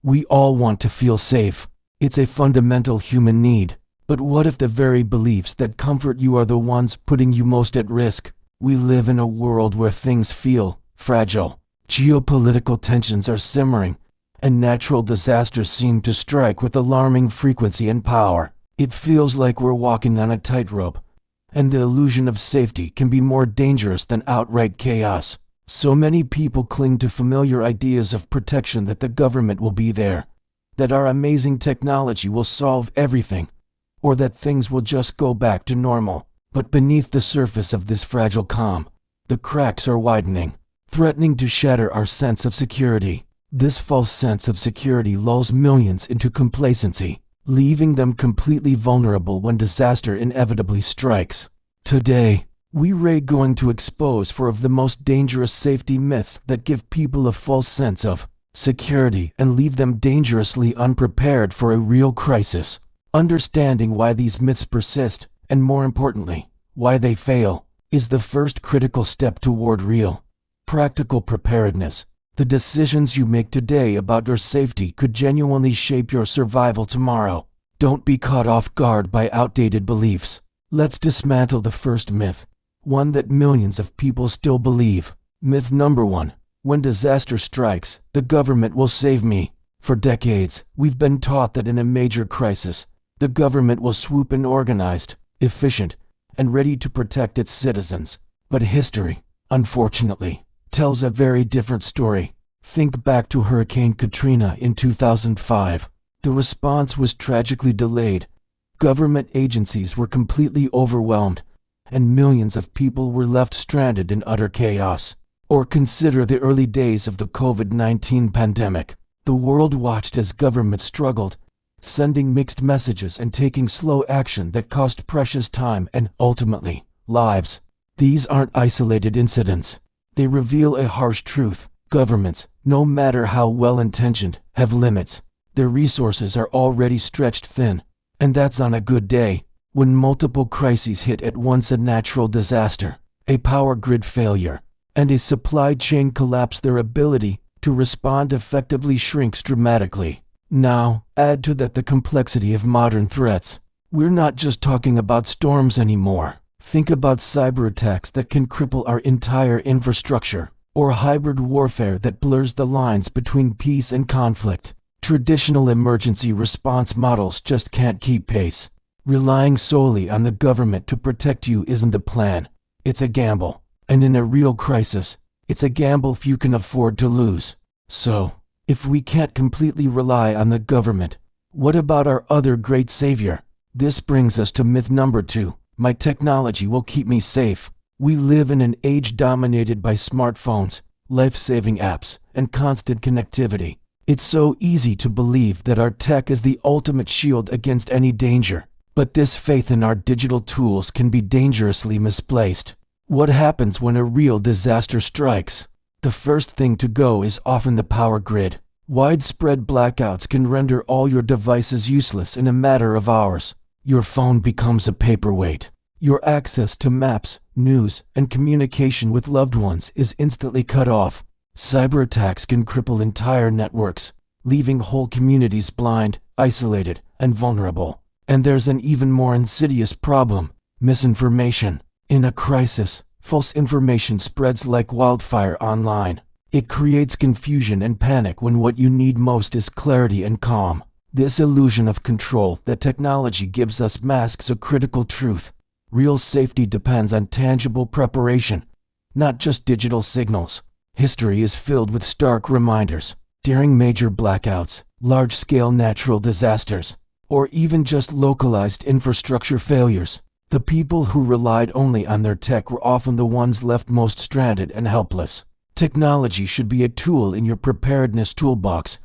We all want to feel safe. It's a fundamental human need. But what if the very beliefs that comfort you are the ones putting you most at risk? We live in a world where things feel fragile. Geopolitical tensions are simmering, and natural disasters seem to strike with alarming frequency and power. It feels like we're walking on a tightrope, and the illusion of safety can be more dangerous than outright chaos. So many people cling to familiar ideas of protection, that the government will be there, that our amazing technology will solve everything, or that things will just go back to normal. But beneath the surface of this fragile calm, the cracks are widening, threatening to shatter our sense of security. This false sense of security lulls millions into complacency, leaving them completely vulnerable when disaster inevitably strikes. Today, we're going to expose 4 of the most dangerous safety myths that give people a false sense of security and leave them dangerously unprepared for a real crisis. Understanding why these myths persist, and more importantly, why they fail, is the first critical step toward real, practical preparedness. The decisions you make today about your safety could genuinely shape your survival tomorrow. Don't be caught off guard by outdated beliefs. Let's dismantle the first myth, one that millions of people still believe. Myth number 1. When disaster strikes, the government will save me. For decades, we've been taught that in a major crisis, the government will swoop in organized, efficient, and ready to protect its citizens. But history, unfortunately, tells a very different story. Think back to Hurricane Katrina in 2005. The response was tragically delayed. Government agencies were completely overwhelmed, and millions of people were left stranded in utter chaos. Or consider the early days of the COVID-19 pandemic. The world watched as governments struggled, sending mixed messages and taking slow action that cost precious time and, ultimately, lives. These aren't isolated incidents. They reveal a harsh truth. Governments, no matter how well-intentioned, have limits. Their resources are already stretched thin. And that's on a good day. When multiple crises hit at once, a natural disaster, a power grid failure, and a supply chain collapse, their ability to respond effectively shrinks dramatically. Now, add to that the complexity of modern threats. We're not just talking about storms anymore. Think about cyber attacks that can cripple our entire infrastructure, or hybrid warfare that blurs the lines between peace and conflict. Traditional emergency response models just can't keep pace. Relying solely on the government to protect you isn't a plan. It's a gamble. And in a real crisis, it's a gamble few can afford to lose. So, if we can't completely rely on the government, what about our other great savior? This brings us to myth number 2. My technology will keep me safe. We live in an age dominated by smartphones, life-saving apps, and constant connectivity. It's so easy to believe that our tech is the ultimate shield against any danger. But this faith in our digital tools can be dangerously misplaced. What happens when a real disaster strikes? The first thing to go is often the power grid. Widespread blackouts can render all your devices useless in a matter of hours. Your phone becomes a paperweight. Your access to maps, news, and communication with loved ones is instantly cut off. Cyber attacks can cripple entire networks, leaving whole communities blind, isolated, and vulnerable. And there's an even more insidious problem: misinformation. In a crisis, false information spreads like wildfire online. It creates confusion and panic when what you need most is clarity and calm. This illusion of control that technology gives us masks a critical truth. Real safety depends on tangible preparation, not just digital signals. History is filled with stark reminders. During major blackouts, large-scale natural disasters, or even just localized infrastructure failures, the people who relied only on their tech were often the ones left most stranded and helpless. Technology should be a tool in your preparedness toolbox,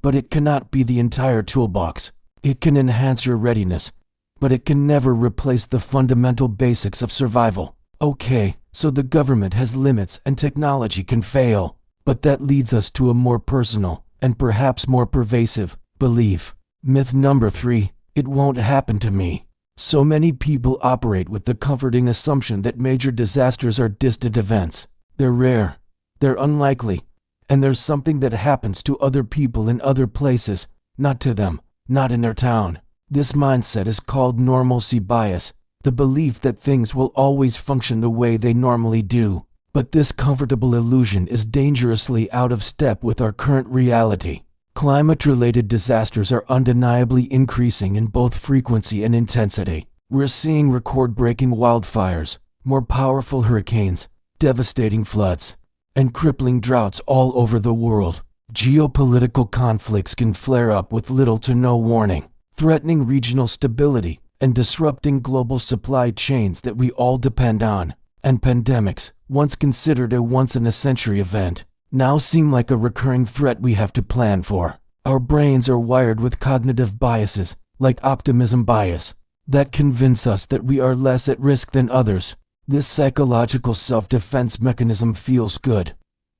but it cannot be the entire toolbox. It can enhance your readiness, but it can never replace the fundamental basics of survival. Okay, so the government has limits and technology can fail, but that leads us to a more personal, and perhaps more pervasive, belief. Myth number 3, it won't happen to me. So many people operate with the comforting assumption that major disasters are distant events. They're rare, they're unlikely, And there's something that happens to other people in other places, not to them, not in their town. This mindset is called normalcy bias, the belief that things will always function the way they normally do. But this comfortable illusion is dangerously out of step with our current reality. Climate-related disasters are undeniably increasing in both frequency and intensity. We're seeing record-breaking wildfires, more powerful hurricanes, devastating floods, and crippling droughts all over the world. Geopolitical conflicts can flare up with little to no warning, threatening regional stability and disrupting global supply chains that we all depend on. And pandemics, once considered a once-in-a-century event, now seem like a recurring threat we have to plan for. Our brains are wired with cognitive biases, like optimism bias, that convince us that we are less at risk than others. This psychological self-defense mechanism feels good,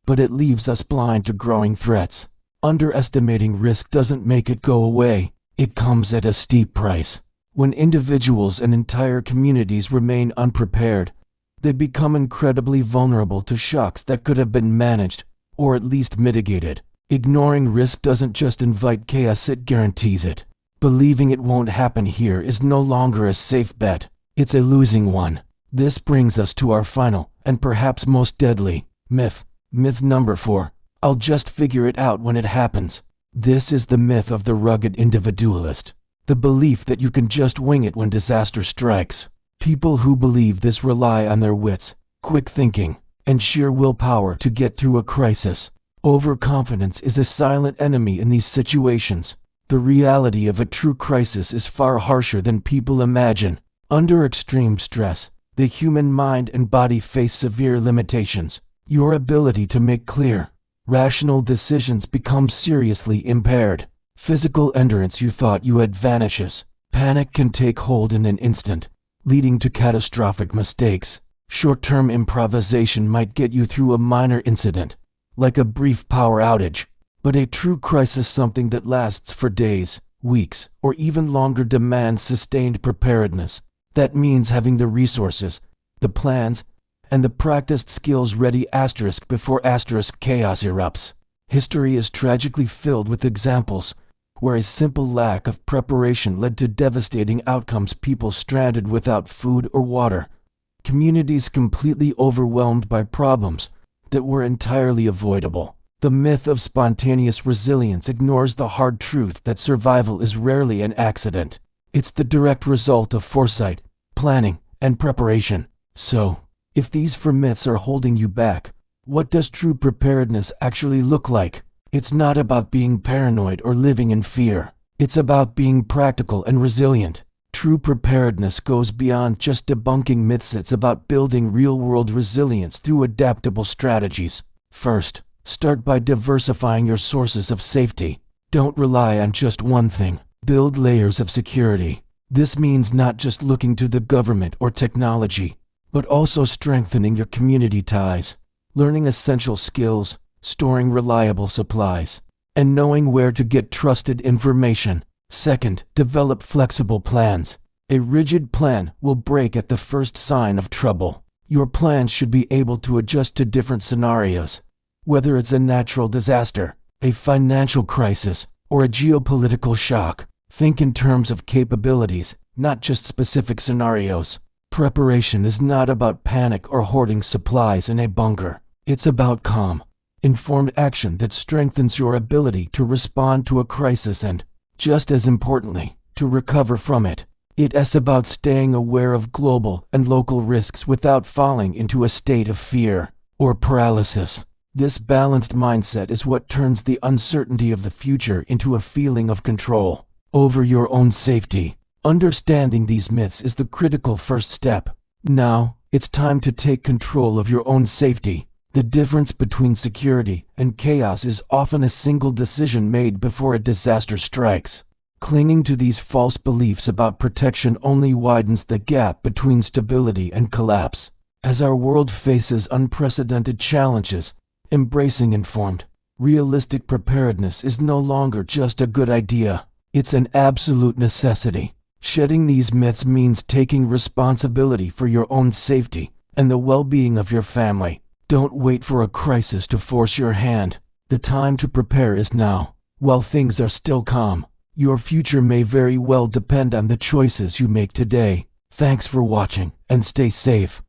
but it leaves us blind to growing threats. Underestimating risk doesn't make it go away. It comes at a steep price. When individuals and entire communities remain unprepared, they become incredibly vulnerable to shocks that could have been managed, or at least mitigated. Ignoring risk doesn't just invite chaos, it guarantees it. Believing it won't happen here is no longer a safe bet, it's a losing one. This brings us to our final, and perhaps most deadly, myth. Myth number 4. I'll just figure it out when it happens. This is the myth of the rugged individualist. The belief that you can just wing it when disaster strikes. People who believe this rely on their wits, quick thinking, and sheer willpower to get through a crisis. Overconfidence is a silent enemy in these situations. The reality of a true crisis is far harsher than people imagine. Under extreme stress, the human mind and body face severe limitations. Your ability to make clear, rational decisions becomes seriously impaired. Physical endurance you thought you had vanishes. Panic can take hold in an instant, leading to catastrophic mistakes. Short-term improvisation might get you through a minor incident, like a brief power outage. But a true crisis, something that lasts for days, weeks, or even longer, demands sustained preparedness. That means having the resources, the plans, and the practiced skills ready before chaos erupts. History is tragically filled with examples where a simple lack of preparation led to devastating outcomes. People stranded without food or water, communities completely overwhelmed by problems that were entirely avoidable. The myth of spontaneous resilience ignores the hard truth that survival is rarely an accident. It's the direct result of foresight, planning, and preparation. So, if these 4 myths are holding you back, what does true preparedness actually look like? It's not about being paranoid or living in fear. It's about being practical and resilient. True preparedness goes beyond just debunking myths. It's about building real-world resilience through adaptable strategies. First, start by diversifying your sources of safety. Don't rely on just one thing. Build layers of security. This means not just looking to the government or technology, but also strengthening your community ties, learning essential skills, storing reliable supplies, and knowing where to get trusted information. Second, develop flexible plans. A rigid plan will break at the first sign of trouble. Your plans should be able to adjust to different scenarios, whether it's a natural disaster, a financial crisis, or a geopolitical shock. Think in terms of capabilities, not just specific scenarios. Preparation is not about panic or hoarding supplies in a bunker. It's about calm, informed action that strengthens your ability to respond to a crisis and, just as importantly, to recover from it. It's about staying aware of global and local risks without falling into a state of fear or paralysis. This balanced mindset is what turns the uncertainty of the future into a feeling of control over your own safety. Understanding these myths is the critical first step. Now, it's time to take control of your own safety. The difference between security and chaos is often a single decision made before a disaster strikes. Clinging to these false beliefs about protection only widens the gap between stability and collapse. As our world faces unprecedented challenges, embracing informed, realistic preparedness is no longer just a good idea. It's an absolute necessity. Shedding these myths means taking responsibility for your own safety and the well-being of your family. Don't wait for a crisis to force your hand. The time to prepare is now. While things are still calm, your future may very well depend on the choices you make today. Thanks for watching, and stay safe.